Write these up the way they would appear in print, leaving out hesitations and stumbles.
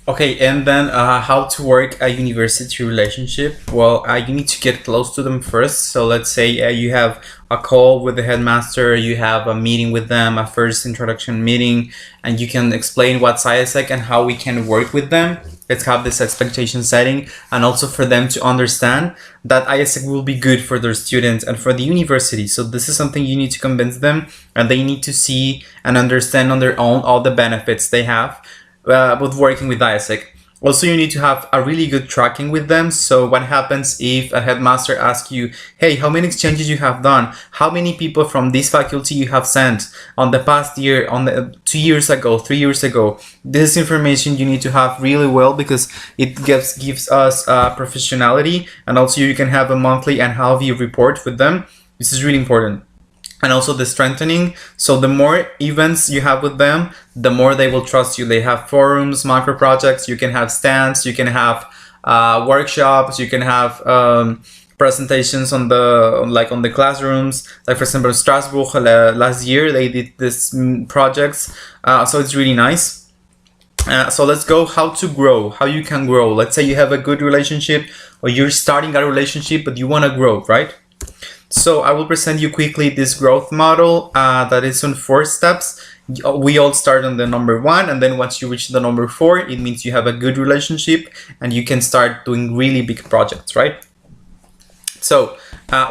Okay, and then how to work a university relationship? Well, you need to get close to them first. So let's say you have a call with the headmaster, you have a meeting with them, a first introduction meeting, and you can explain what's ISEC and how we can work with them. Let's have this expectation setting, and also for them to understand that ISEC will be good for their students and for the university. So this is something you need to convince them, and they need to see and understand on their own all the benefits they have with working with ISEC. Also, you need to have a really good tracking with them. So what happens if a headmaster asks you, hey, how many exchanges you have done? How many people from this faculty you have sent on the past year, on the 2 years ago, 3 years ago? This information you need to have really well because it gives us professionality, and also you can have a monthly and half-year report with them. This is really important. And also the strengthening. So the more events you have with them, the more they will trust you. They have forums, macro projects, you can have stands, you can have workshops, you can have presentations on the classrooms. Like for example, Strasbourg last year, they did this projects. So it's really nice. So let's go how to grow, how you can grow. Let's say you have a good relationship or you're starting a relationship, but you want to grow, right? So I will present you quickly this growth model that is on 4 steps. We all start on the number 1, and then once you reach the number 4, it means you have a good relationship and you can start doing really big projects, right? So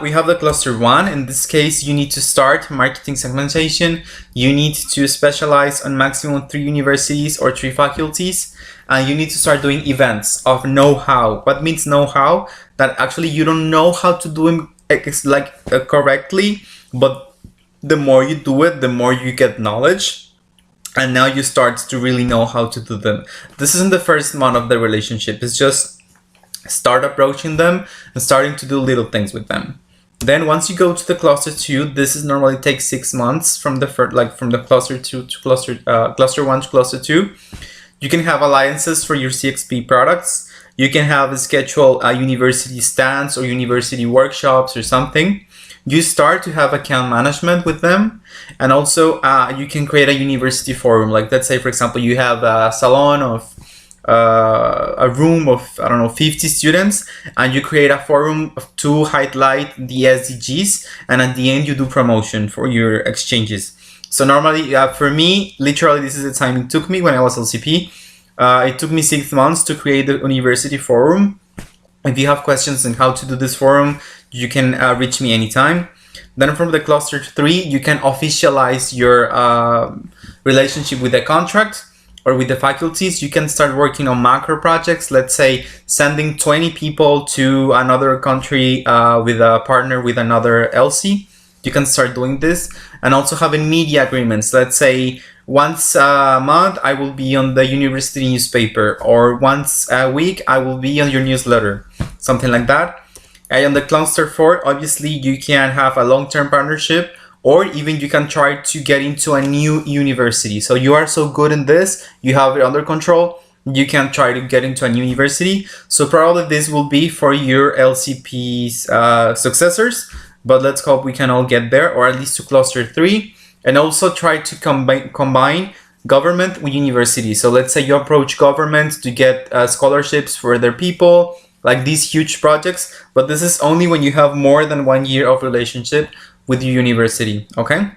we have the cluster 1. In this case, you need to start marketing segmentation. You need to specialize on maximum 3 universities or 3 faculties. And you need to start doing events of know-how. What means know-how? That actually you don't know how to do them correctly, but the more you do it, the more you get knowledge, and now you start to really know how to do them. This isn't the first month of the relationship. It's just start approaching them and starting to do little things with them. Then once you go to the cluster 2, this is normally takes 6 months from the from the cluster 2 to cluster 1 to cluster 2. You can have alliances for your CXP products. You can have a schedule university stands or university workshops or something. You start to have account management with them, and also you can create a university forum. Like let's say, for example, you have a salon of a room of, I don't know, 50 students, and you create a forum to highlight the SDGs, and at the end you do promotion for your exchanges. So normally, for me, literally this is the time it took me when I was LCP. It took me 6 months to create the university forum. If you have questions on how to do this forum, you can reach me anytime. Then from the cluster 3, you can officialize your relationship with the contract or with the faculties. You can start working on macro projects. Let's say sending 20 people to another country with a partner with another LC. You can start doing this, and also having media agreements. Let's say once a month I will be on the university newspaper, or once a week I will be on your newsletter, something like that. And on the cluster 4, obviously you can have a long-term partnership, or even you can try to get into a new university. So you are so good in this, you have it under control, you can try to get into a new university. So probably this will be for your LCP's successors, but let's hope we can all get there, or at least to cluster 3. And also try to combine government with university. So let's say you approach government to get scholarships for their people, like these huge projects, but this is only when you have more than 1 year of relationship with your university, okay?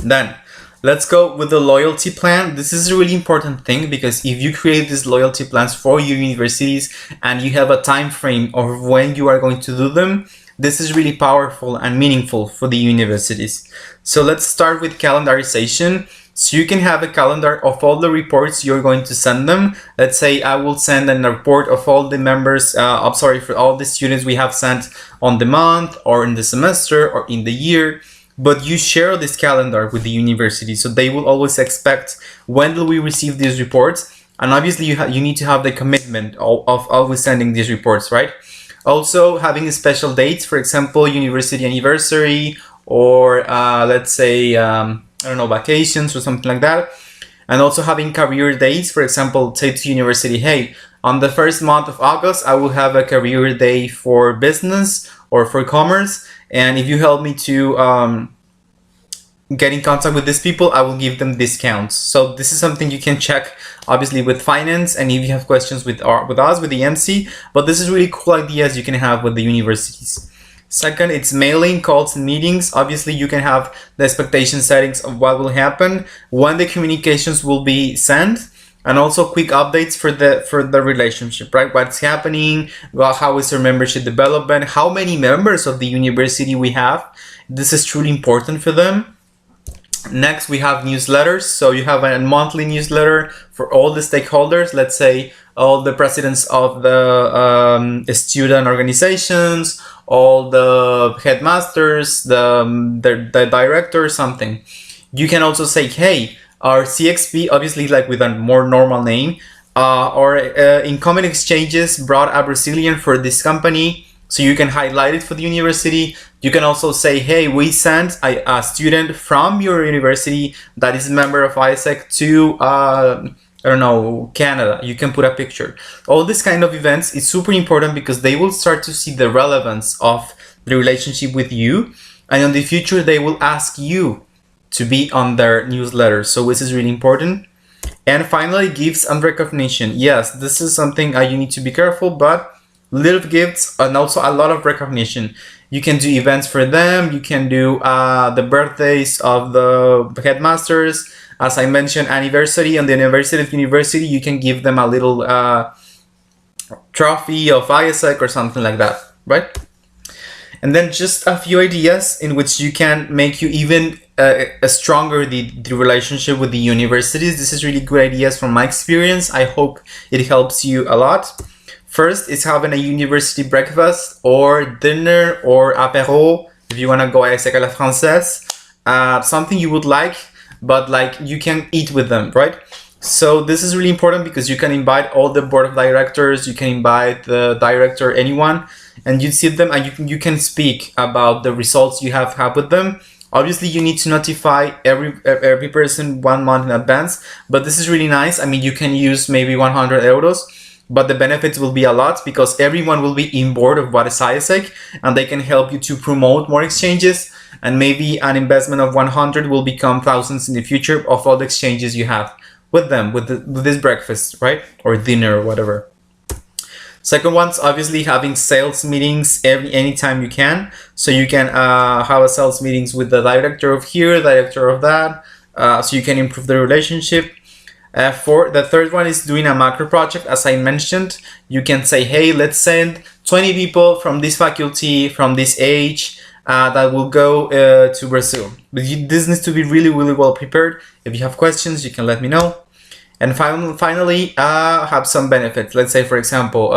Then let's go with the loyalty plan. This is a really important thing, because if you create these loyalty plans for your universities and you have a time frame of when you are going to do them, this is really powerful and meaningful for the universities. So let's start with calendarization. So you can have a calendar of all the reports you're going to send them. Let's say I will send a report of all the members, for all the students we have sent on the month or in the semester or in the year. But you share this calendar with the university, so they will always expect, when will we receive these reports? And obviously you need to have the commitment of always sending these reports, right? Also having special dates, for example, university anniversary, or let's say, I don't know, vacations or something like that. And also having career days, for example, say to university, hey, on the first month of August, I will have a career day for business or for commerce. And if you help me to get in contact with these people, I will give them discounts. So this is something you can check obviously with finance, and if you have questions with us with the MC, but this is really cool ideas you can have with the universities. Second, it's mailing, calls, and meetings. Obviously, you can have the expectation settings of what will happen, when the communications will be sent, and also quick updates for the relationship, right? What's happening, how is your membership development, how many members of the university we have. This is truly important for them. Next, we have newsletters. So you have a monthly newsletter for all the stakeholders. Let's say all the presidents of the student organizations, all the headmasters, the director, something. You can also say, hey, our CXP, obviously like with a more normal name, or incoming exchanges brought a Brazilian for this company. So you can highlight it for the university. You can also say, hey, we sent a student from your university that is a member of ISEC to, I don't know, Canada. You can put a picture. All this kind of events is super important because they will start to see the relevance of the relationship with you. And in the future, they will ask you to be on their newsletter. So this is really important. And finally, gifts and recognition. Yes, this is something you need to be careful, but little gifts and also a lot of recognition. You can do events for them. You can do the birthdays of the headmasters. As I mentioned, anniversary on the anniversary of university, you can give them a little trophy of ISEC or something like that, right? And then just a few ideas in which you can make you even stronger the relationship with the universities. This is really good ideas from my experience. I hope it helps you a lot. First is having a university breakfast or dinner or apéro, if you want to go à sec à la française, something you would like, but like you can eat with them, right? So this is really important because you can invite all the board of directors, you can invite the director, anyone, and you see them and you can speak about the results you have had with them. Obviously, you need to notify every person 1 month in advance, but this is really nice. I mean, you can use maybe 100 euros. But the benefits will be a lot because everyone will be in board of what is ISEC and they can help you to promote more exchanges, and maybe an investment of 100 will become thousands in the future of all the exchanges you have with them, with this breakfast, right? Or dinner or whatever. Second one's obviously having sales meetings anytime you can. So you can have a sales meetings with the director of here, director of that, so you can improve the relationship. For the third one is doing a macro project. As I mentioned, you can say, hey, let's send 20 people from this faculty, from this age, that will go to Brazil. But this needs to be really, really well prepared. If you have questions, you can let me know. And finally, have some benefits. Let's say, for example,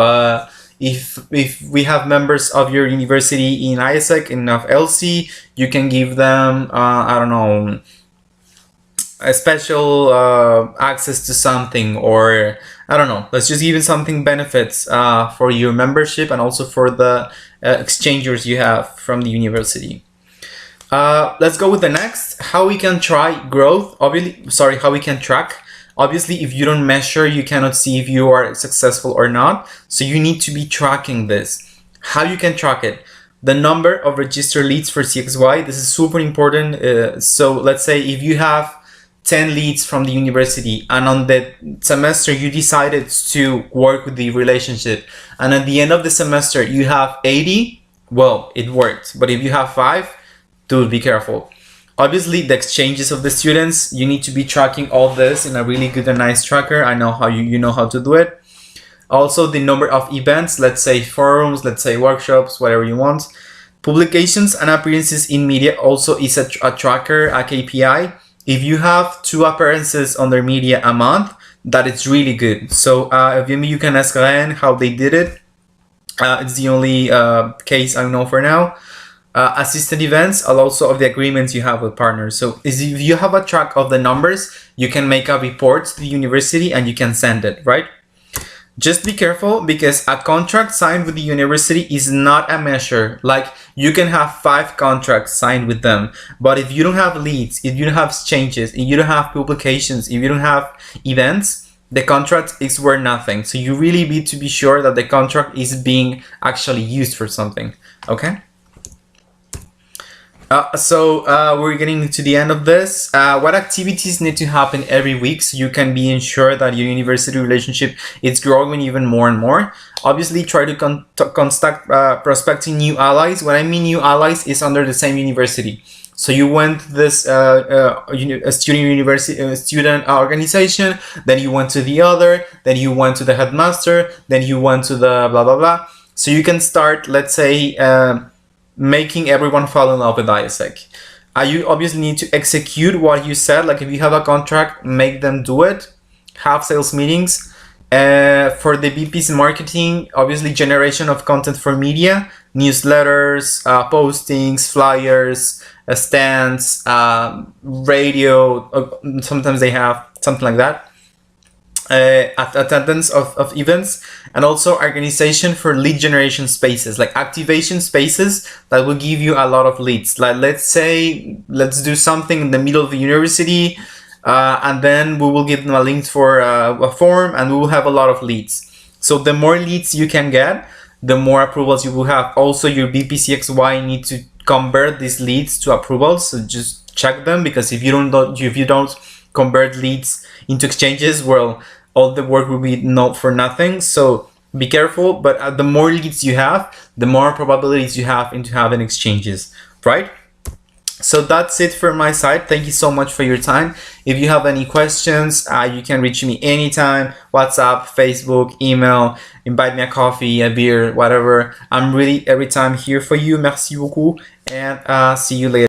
if we have members of your university in ISEC, in of LC, you can give them, I don't know, a special access to something, or I don't know, let's just give it something benefits for your membership and also for the exchangers you have from the university. Let's go with the next. How we can try growth. How we can track. Obviously, if you don't measure, you cannot see if you are successful or not. So you need to be tracking this. How you can track it? The number of registered leads for CXY. This is super important. So let's say if you have 10 leads from the university and on the semester you decided to work with the relationship, and at the end of the semester you have 80, well, it worked. But if you have 5, dude, be careful. Obviously, the exchanges of the students, you need to be tracking all this in a really good and nice tracker. I know how you know how to do it. Also, the number of events, let's say forums, let's say workshops, whatever you want. Publications and appearances in media also is a tracker, a KPI. If you have 2 appearances on their media a month, that is really good. So you can ask Ren how they did it. It's the only case I know for now. Assisted events are also of the agreements you have with partners. So if you have a track of the numbers, you can make a report to the university and you can send it, right? Just be careful because a contract signed with the university is not a measure. Like you can have 5 contracts signed with them, but if you don't have leads, if you don't have exchanges, if you don't have publications, if you don't have events, the contract is worth nothing. So you really need to be sure that the contract is being actually used for something. Okay? We're getting to the end of this. What activities need to happen every week so you can be ensured that your university relationship is growing even more and more? Obviously, try to contact prospecting new allies. What I mean new allies is under the same university. So you went to this student organization, then you went to the other, then you went to the headmaster, then you went to the blah blah blah. So you can start, let's say, making everyone fall in love with ISEC. You obviously need to execute what you said. Like if you have a contract, make them do it. Have sales meetings. For the VPs marketing, obviously generation of content for media, newsletters, postings, flyers, stands, radio. Sometimes they have something like that. Attendance of events, and also organization for lead generation spaces, like activation spaces that will give you a lot of leads. Like let's do something in the middle of the university, and then we will give them a link for a form, and we will have a lot of leads. So the more leads you can get, the more approvals you will have. Also, your BPCXY need to convert these leads to approvals. So just check them, because if you don't convert leads into exchanges, well, all the work will be not for nothing. So be careful, but the more leads you have, the more probabilities you have into having exchanges, right? So that's it for my side. Thank you so much for your time. If you have any questions, you can reach me anytime. WhatsApp, Facebook, email, invite me a coffee, a beer, whatever. I'm really every time here for you. Merci beaucoup, and see you later.